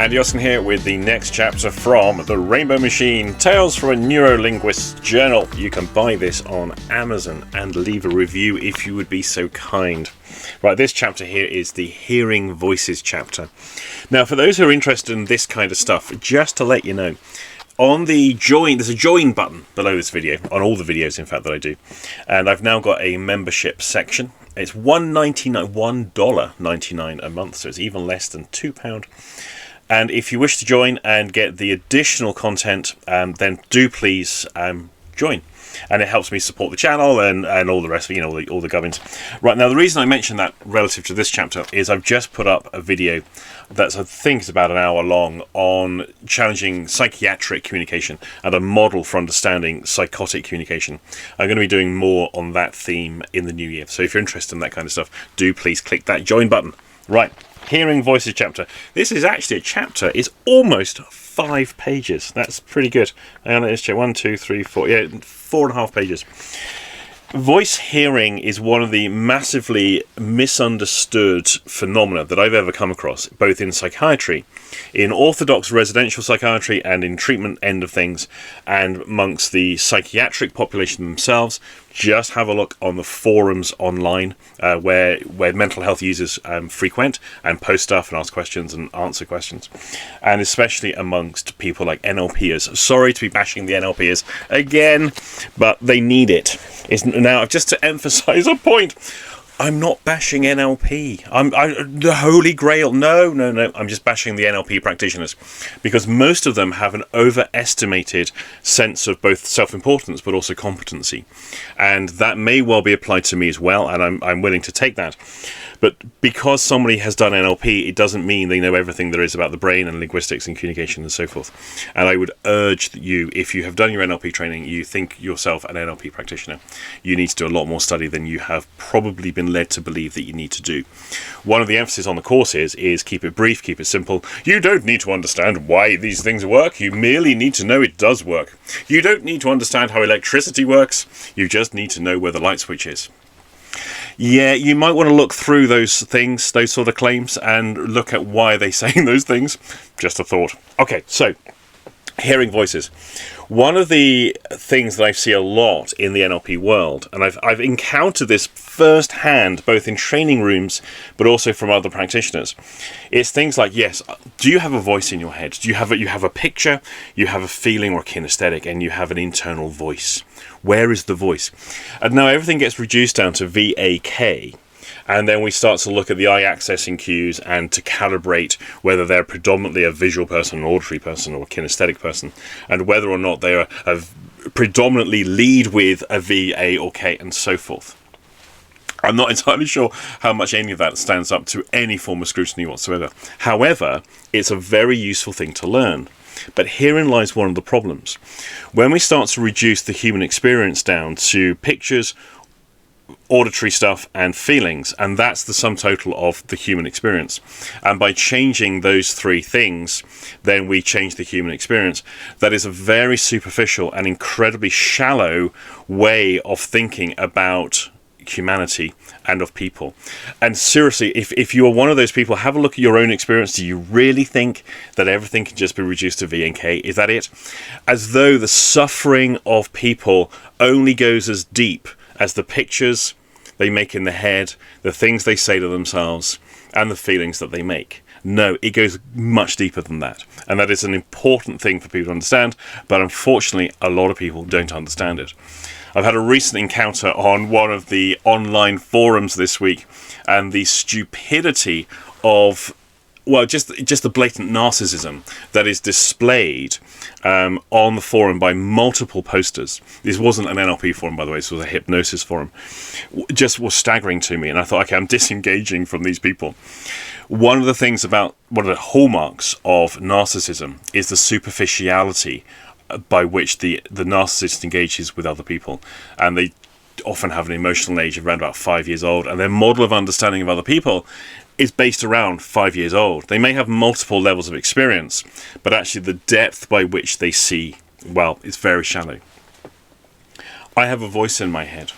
Andy Austin here with the next chapter from The Rainbow Machine, Tales from a Neurolinguist's Journal. You can buy this on Amazon and leave a review if you would be so kind. Right, this chapter here is the Hearing Voices chapter. Now, for those who are interested in this kind of stuff, just to let you know, on the join, there's a join button below this video, on all the videos in fact that I do, and I've now got a membership section. It's $1.99 a month, so it's even less than £2. And if you wish to join and get the additional content, then do please join. And it helps me support the channel and all the rest of, all the gubbins. Right, now the reason I mention that relative to this chapter is I've just put up a video that's, I think, is about an hour long on challenging psychiatric communication and a model for understanding psychotic communication. I'm going to be doing more on that theme in the new year. So if you're interested in that kind of stuff, do please click that join button. Right. Hearing Voices chapter. This is actually a chapter. It's almost 5 pages. That's pretty good. And let's check. 1, 2, 3, 4. Yeah, 4.5 pages. Voice hearing is one of the massively misunderstood phenomena that I've ever come across, both in psychiatry, in orthodox residential psychiatry and in treatment end of things, and amongst the psychiatric population themselves. Just have a look on the forums online where mental health users frequent and post stuff and ask questions and answer questions. And especially amongst people like NLPers. Sorry to be bashing the NLPers again, but they need it. Now, just to emphasize a point, I'm not bashing NLP. I'm the holy grail. No. I'm just bashing the NLP practitioners because most of them have an overestimated sense of both self-importance but also competency, and that may well be applied to me as well. And I'm willing to take that. But because somebody has done NLP, it doesn't mean they know everything there is about the brain and linguistics and communication and so forth. And I would urge that you, if you have done your NLP training, you think yourself an NLP practitioner, you need to do a lot more study than you have probably been led to believe that you need to do. One of the emphasis on the course is keep it brief, keep it simple. You don't need to understand why these things work. You merely need to know it does work. You don't need to understand how electricity works. You just need to know where the light switch is. Yeah, you might want to look through those things, those sort of claims, and look at why they're saying those things. Just a thought. Okay, so hearing voices. One of the things that I see a lot in the NLP world, and I've encountered this firsthand, both in training rooms, but also from other practitioners, is things like, yes, do you have a voice in your head? Do you have a picture, you have a feeling or kinesthetic, and you have an internal voice? Where is the voice? And now everything gets reduced down to VAK. And then we start to look at the eye accessing cues and to calibrate whether they're predominantly a visual person, an auditory person, or a kinesthetic person, and whether or not they are predominantly lead with a V, A, or K, and so forth. I'm not entirely sure how much any of that stands up to any form of scrutiny whatsoever. However, it's a very useful thing to learn. But herein lies one of the problems. When we start to reduce the human experience down to pictures, auditory stuff and feelings, and that's the sum total of the human experience, and by changing those three things, then we change the human experience. That is a very superficial and incredibly shallow way of thinking about humanity and of people. And seriously, if you are one of those people, have a look at your own experience. Do you really think that everything can just be reduced to V and K? Is that it? As though the suffering of people only goes as deep as the pictures they make in the head, the things they say to themselves, and the feelings that they make. No, it goes much deeper than that. And that is an important thing for people to understand, but unfortunately, a lot of people don't understand it. I've had a recent encounter on one of the online forums this week, and the stupidity of, well, just the blatant narcissism that is displayed on the forum by multiple posters. This wasn't an NLP forum, by the way, this was a hypnosis forum. Just was staggering to me, and I thought, okay, I'm disengaging from these people. One of the things about, one of the hallmarks of narcissism is the superficiality by which the narcissist engages with other people. And they often have an emotional age of around about 5 years old, and their model of understanding of other people is based around 5 years old. They may have multiple levels of experience, but actually the depth by which they see, well, is very shallow. I have a voice in my head.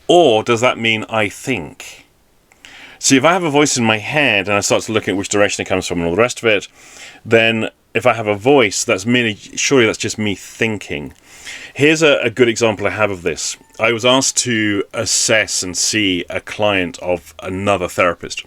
Or does that mean I think? See, if I have a voice in my head and I start to look at which direction it comes from and all the rest of it, then if I have a voice, surely that's just me thinking. Here's a good example I have of this. I was asked to assess and see a client of another therapist,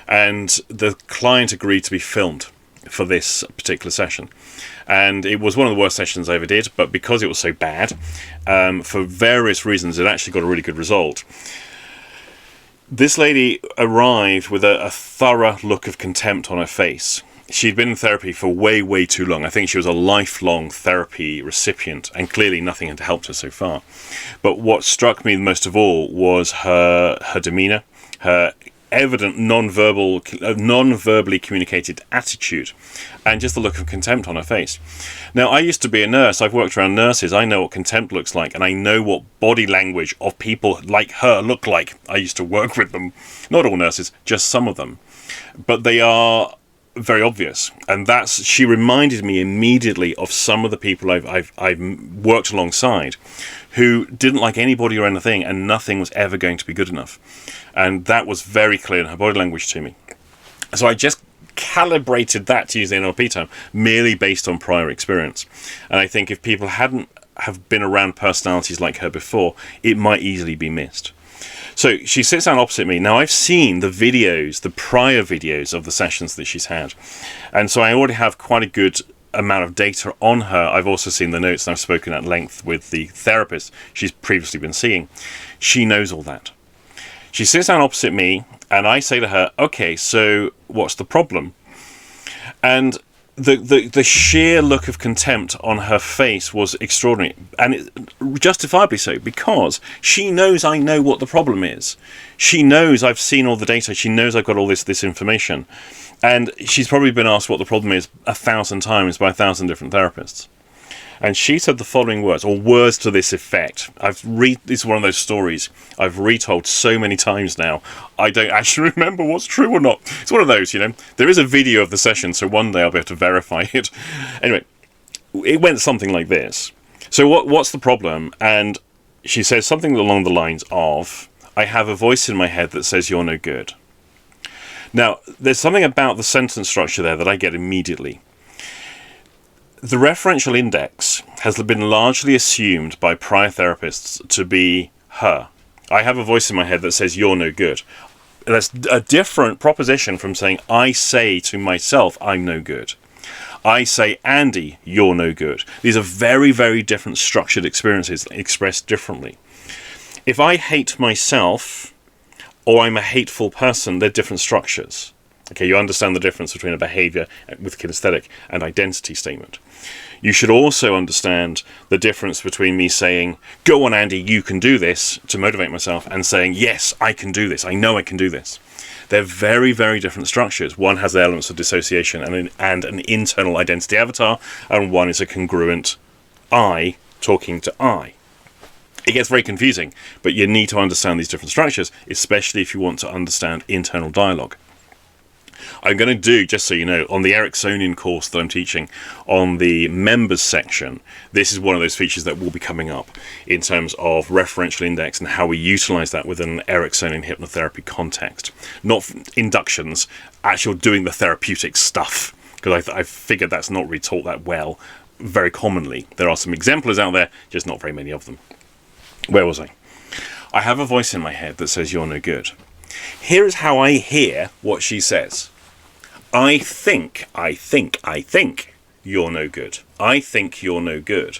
and the client agreed to be filmed for this particular session. And it was one of the worst sessions I ever did, but because it was so bad, for various reasons, it actually got a really good result. This lady arrived with a thorough look of contempt on her face. She'd been in therapy for way, way too long. I think she was a lifelong therapy recipient, and clearly nothing had helped her so far. But what struck me most of all was her demeanour, her evident non-verbally communicated attitude, and just the look of contempt on her face. Now, I used to be a nurse. I've worked around nurses. I know what contempt looks like, and I know what body language of people like her look like. I used to work with them. Not all nurses, just some of them. But they are very obvious, and she reminded me immediately of some of the people I've worked alongside who didn't like anybody or anything, and nothing was ever going to be good enough. And that was very clear in her body language to me. So I just calibrated that, to use the NLP term, merely based on prior experience. And I think if people have been around personalities like her before, it might easily be missed. So she sits down opposite me. Now, I've seen the prior videos of the sessions that she's had. And so I already have quite a good amount of data on her. I've also seen the notes, and I've spoken at length with the therapist she's previously been seeing. She knows all that. She sits down opposite me, and I say to her, okay, so what's the problem? And the sheer look of contempt on her face was extraordinary, and justifiably so, because she knows I know what the problem is. She knows I've seen all the data. She knows I've got all this information, and she's probably been asked what the problem is 1,000 times by 1,000 different therapists. And she said the following words, or words to this effect. This is one of those stories I've retold so many times now, I don't actually remember what's true or not. It's one of those, There is a video of the session, so one day I'll be able to verify it. Anyway, it went something like this. So what's the problem? And she says something along the lines of, I have a voice in my head that says you're no good. Now, there's something about the sentence structure there that I get immediately. The referential index has been largely assumed by prior therapists to be her. I have a voice in my head that says you're no good. That's a different proposition from saying I say to myself I'm no good. I say, Andy, you're no good. These are very, very different structured experiences expressed differently. If I hate myself or I'm a hateful person, they're different structures. Okay, you understand the difference between a behavior with kinesthetic and identity statement. You should also understand the difference between me saying, go on, Andy, you can do this, to motivate myself, and saying, yes, I can do this. I know I can do this. They're very, very different structures. One has elements of dissociation and an internal identity avatar, and one is a congruent I talking to I. It gets very confusing, but you need to understand these different structures, especially if you want to understand internal dialogue. I'm going to do, just so you know, on the Ericksonian course that I'm teaching, on the members section, this is one of those features that will be coming up in terms of referential index and how we utilize that within an Ericksonian hypnotherapy context. Not inductions, actual doing the therapeutic stuff, because I figured that's not really taught that well very commonly. There are some exemplars out there, just not very many of them. Where was I? I have a voice in my head that says you're no good. Here is how I hear what she says. I think you're no good. I think you're no good.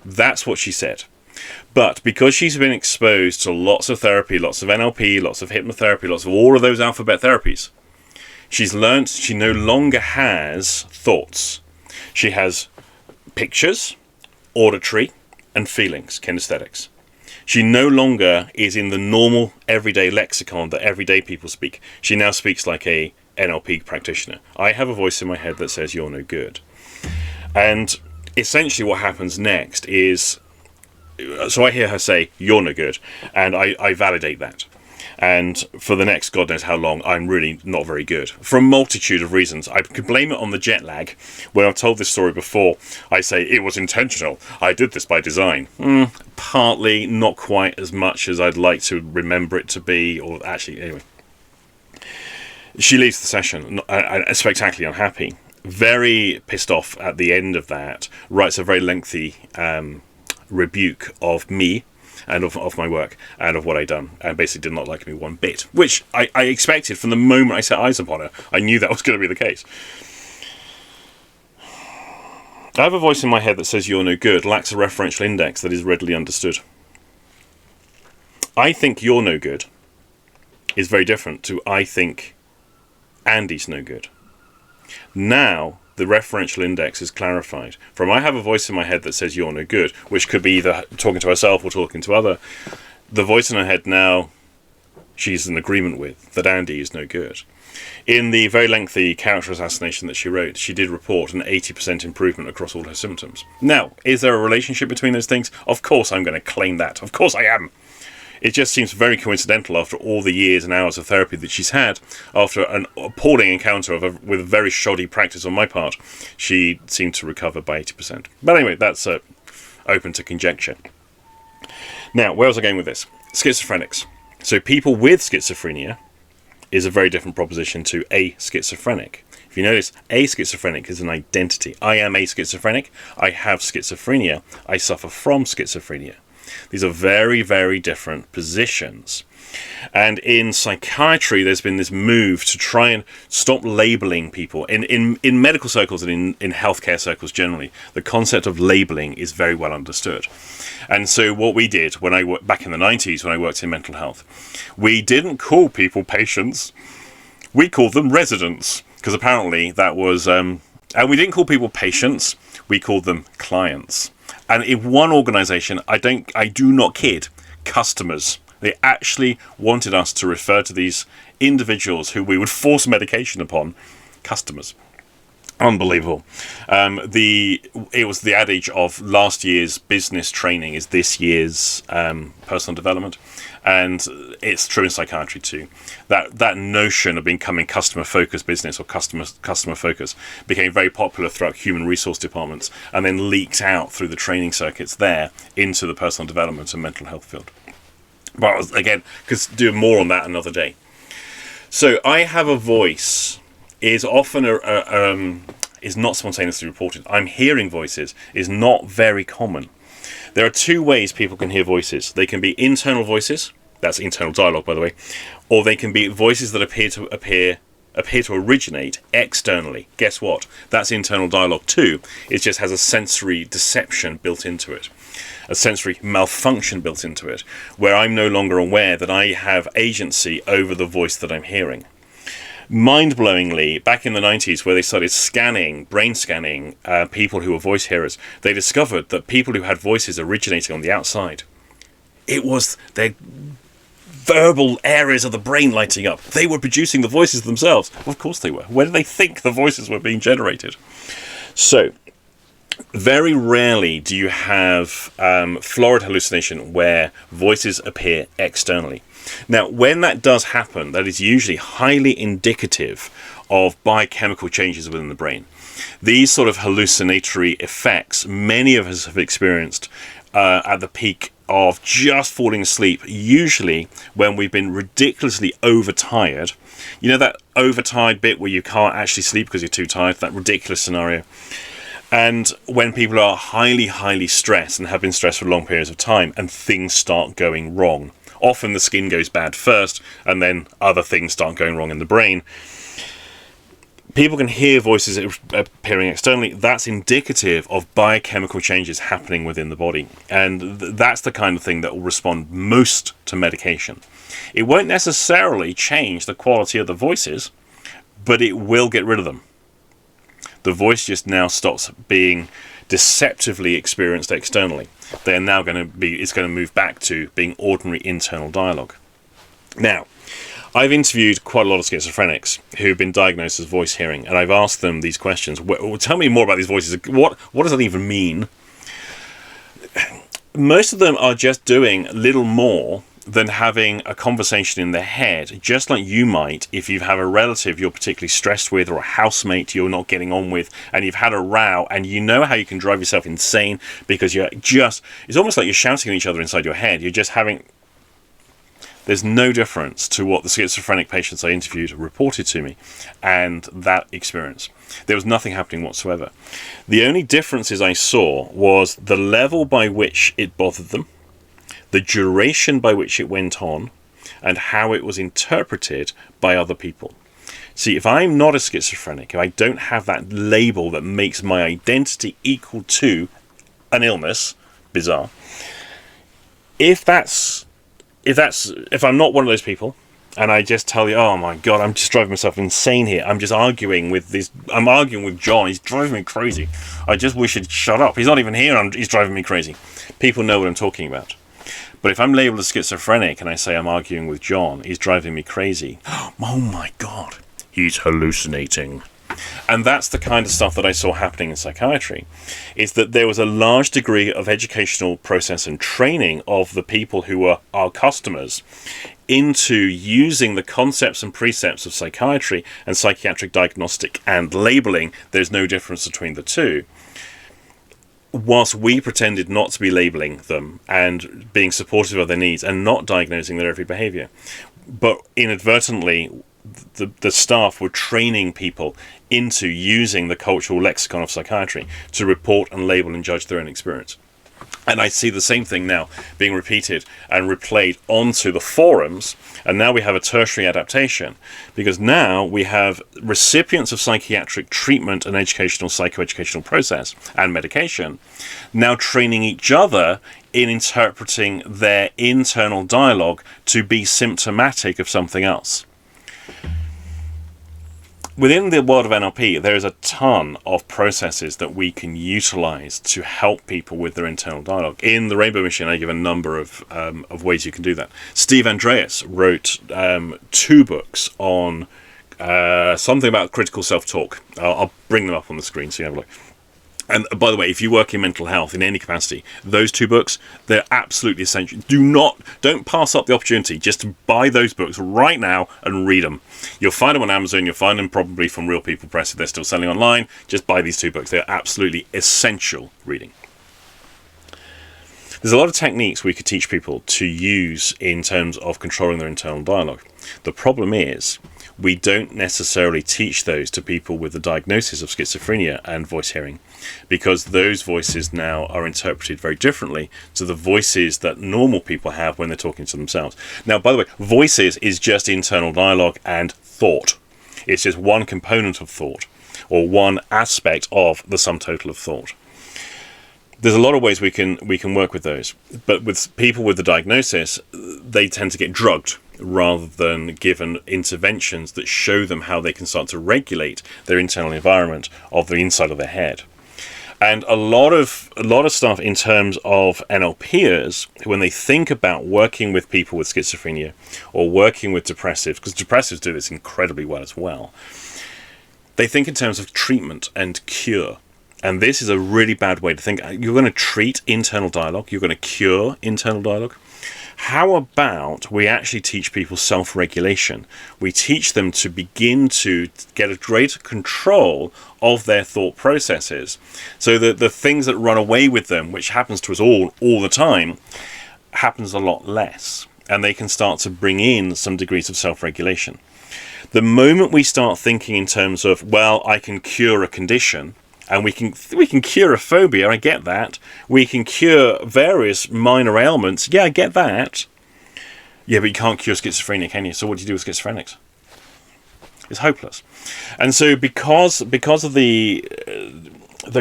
That's what she said. But because she's been exposed to lots of therapy, lots of NLP, lots of hypnotherapy, lots of all of those alphabet therapies, she's learnt she no longer has thoughts. She has pictures, auditory, and feelings, kinesthetics. She no longer is in the normal everyday lexicon that everyday people speak. She now speaks like a NLP practitioner. I have a voice in my head that says you're no good. And essentially what happens next is, so I hear her say you're no good, and I validate that. And for the next God knows how long, I'm really not very good. For a multitude of reasons. I could blame it on the jet lag. When I've told this story before, I say it was intentional. I did this by design. Partly, not quite as much as I'd like to remember it to be, or actually, anyway. She leaves the session spectacularly unhappy, very pissed off at the end of that, writes a very lengthy rebuke of me and of my work and of what I'd done, and basically did not like me one bit, which I expected from the moment I set eyes upon her. I knew that was going to be the case. I have a voice in my head that says you're no good, lacks a referential index that is readily understood. I think you're no good is very different to I think Andy's no good. Now the referential index is clarified. From I have a voice in my head that says you're no good, which could be either talking to herself or talking to other. The voice in her head now, she's in agreement with that Andy is no good. In the very lengthy character assassination that she wrote, she did report an 80% improvement across all her symptoms. Now, is there a relationship between those things? Of course I'm going to claim that. Of course I am. It just seems very coincidental after all the years and hours of therapy that she's had. After an appalling encounter with a very shoddy practice on my part, she seemed to recover by 80%. But anyway, that's open to conjecture. Now, where was I going with this? Schizophrenics. So people with schizophrenia is a very different proposition to a schizophrenic. If you notice, a schizophrenic is an identity. I am a schizophrenic. I have schizophrenia. I suffer from schizophrenia. These are very, very different positions. And in psychiatry, there's been this move to try and stop labeling people. In medical circles and in healthcare circles generally, the concept of labeling is very well understood. And so what we did when back in the 90s when I worked in mental health, we didn't call people patients. We called them residents, because apparently that was... and we didn't call people patients. We called them clients. And in one organisation, I do not kid, customers. They actually wanted us to refer to these individuals who we would force medication upon, customers. Unbelievable. It was the adage of last year's business training is this year's personal development. And it's true in psychiatry too. That notion of becoming customer-focused business or customer focus became very popular throughout human resource departments and then leaked out through the training circuits there into the personal development and mental health field. But again, could do more on that another day. So I have a voice is often is not spontaneously reported. I'm hearing voices is not very common. There are two ways people can hear voices. They can be internal voices, that's internal dialogue by the way, or they can be voices that appear to originate externally. Guess what? That's internal dialogue too. It just has a sensory deception built into it. A sensory malfunction built into it, where I'm no longer aware that I have agency over the voice that I'm hearing. Mind-blowingly, back in the 90s, where they started brain scanning people who were voice hearers, they discovered that people who had voices originating on the outside, it was their verbal areas of the brain lighting up. They were producing the voices themselves. Of course they were. Where did they think the voices were being generated? So, very rarely do you have florid hallucination where voices appear externally. Now, when that does happen, that is usually highly indicative of biochemical changes within the brain. These sort of hallucinatory effects, many of us have experienced at the peak of just falling asleep, usually when we've been ridiculously overtired. You know that overtired bit where you can't actually sleep because you're too tired, that ridiculous scenario. And when people are highly, highly stressed and have been stressed for long periods of time and things start going wrong. Often the skin goes bad first and then other things start going wrong in the brain. People can hear voices appearing externally. That's indicative of biochemical changes happening within the body. And that's the kind of thing that will respond most to medication. It won't necessarily change the quality of the voices, but it will get rid of them. The voice just now stops being deceptively experienced externally. They're now it's going to move back to being ordinary internal dialogue. Now, I've interviewed quite a lot of schizophrenics who've been diagnosed as voice hearing, and I've asked them these questions. Tell me more about these voices. What does that even mean? Most of them are just doing little more than having a conversation in their head, just like you might if you have a relative you're particularly stressed with or a housemate you're not getting on with and you've had a row and you know how you can drive yourself insane because it's almost like you're shouting at each other inside your head. You're just having There's no difference to what the schizophrenic patients I interviewed reported to me and that experience. There was nothing happening whatsoever. The only differences I saw was the level by which it bothered them, the duration by which it went on, and how it was interpreted by other people. See, if I'm not a schizophrenic, if I don't have that label that makes my identity equal to an illness, bizarre. If I'm not one of those people, and I just tell you, oh my God, I'm just driving myself insane here. I'm arguing with John. He's driving me crazy. I just wish he'd shut up. He's not even here. He's driving me crazy. People know what I'm talking about. But if I'm labeled as schizophrenic and I say I'm arguing with John, he's driving me crazy. Oh my God, he's hallucinating. And that's the kind of stuff that I saw happening in psychiatry, is that there was a large degree of educational process and training of the people who were our customers into using the concepts and precepts of psychiatry and psychiatric diagnostic and labeling. There's no difference between the two. Whilst we pretended not to be labeling them and being supportive of their needs and not diagnosing their every behavior. But inadvertently, the staff were training people into using the cultural lexicon of psychiatry to report and label and judge their own experience. And I see the same thing now being repeated and replayed onto the forums. And now we have a tertiary adaptation, because now we have recipients of psychiatric treatment and educational psychoeducational process and medication now training each other in interpreting their internal dialogue to be symptomatic of something else. Within the world of NLP, there is a ton of processes that we can utilize to help people with their internal dialogue. In the Rainbow Mission, I give a number of ways you can do that. Steve Andreas wrote 2 books on something about critical self-talk. I'll bring them up on the screen so you have a look. And by the way, if you work in mental health in any capacity, those 2 books, they're absolutely essential. Don't pass up the opportunity just to buy those books right now and read them. You'll find them on Amazon. You'll find them probably from Real People Press if they're still selling online. Just buy these 2 books. They're absolutely essential reading. There's a lot of techniques we could teach people to use in terms of controlling their internal dialogue. The problem is, we don't necessarily teach those to people with the diagnosis of schizophrenia and voice hearing, because those voices now are interpreted very differently to the voices that normal people have when they're talking to themselves. Now, by the way, voices is just internal dialogue and thought. It's just one component of thought, or one aspect of the sum total of thought. There's a lot of ways we can work with those, but with people with the diagnosis, they tend to get drugged rather than given interventions that show them how they can start to regulate their internal environment of the inside of their head. And a lot of stuff in terms of NLPers, when they think about working with people with schizophrenia or working with depressives, because depressives do this incredibly well as well, they think in terms of treatment and cure. And this is a really bad way to think. You're going to treat internal dialogue. You're going to cure internal dialogue. How about we actually teach people self-regulation? We teach them to begin to get a greater control of their thought processes, so that the things that run away with them, which happens to us all the time, happens a lot less. And they can start to bring in some degrees of self-regulation. The moment we start thinking in terms of, well, I can cure a condition, and we can cure a phobia, I get that. We can cure various minor ailments, yeah, I get that. Yeah, but you can't cure schizophrenia, can you? So what do you do with schizophrenics? It's hopeless. And so because of the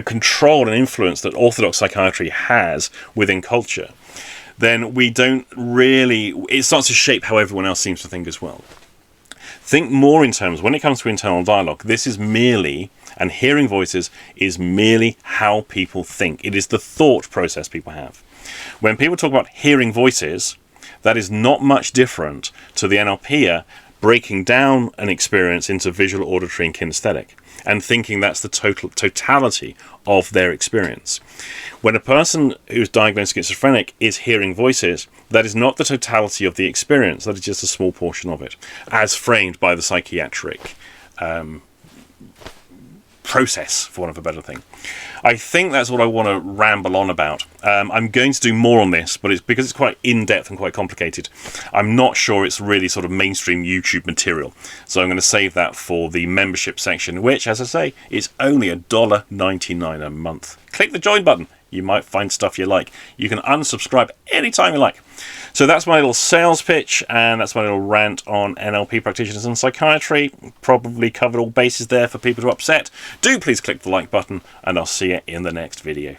control and influence that orthodox psychiatry has within culture, then we don't really... It starts to shape how everyone else seems to think as well. Think more in terms, when it comes to internal dialogue, this is merely... And hearing voices is merely how people think. It is the thought process people have. When people talk about hearing voices, that is not much different to the NLPer breaking down an experience into visual, auditory, and kinesthetic, and thinking that's the totality of their experience. When a person who's diagnosed schizophrenic is hearing voices, that is not the totality of the experience. That is just a small portion of it, as framed by the psychiatric process, for want of a better thing. I think that's what I want to ramble on about. I'm going to do more on this, but it's because it's quite in-depth and quite complicated. I'm not sure it's really sort of mainstream YouTube material, so I'm going to save that for the membership section, which, as I say, is only $1.99 a month. Click the join button. You might find stuff you like. You can unsubscribe anytime you like. So that's my little sales pitch, and that's my little rant on NLP practitioners and psychiatry. Probably covered all bases there for people to upset. Do please click the like button, and I'll see you in the next video.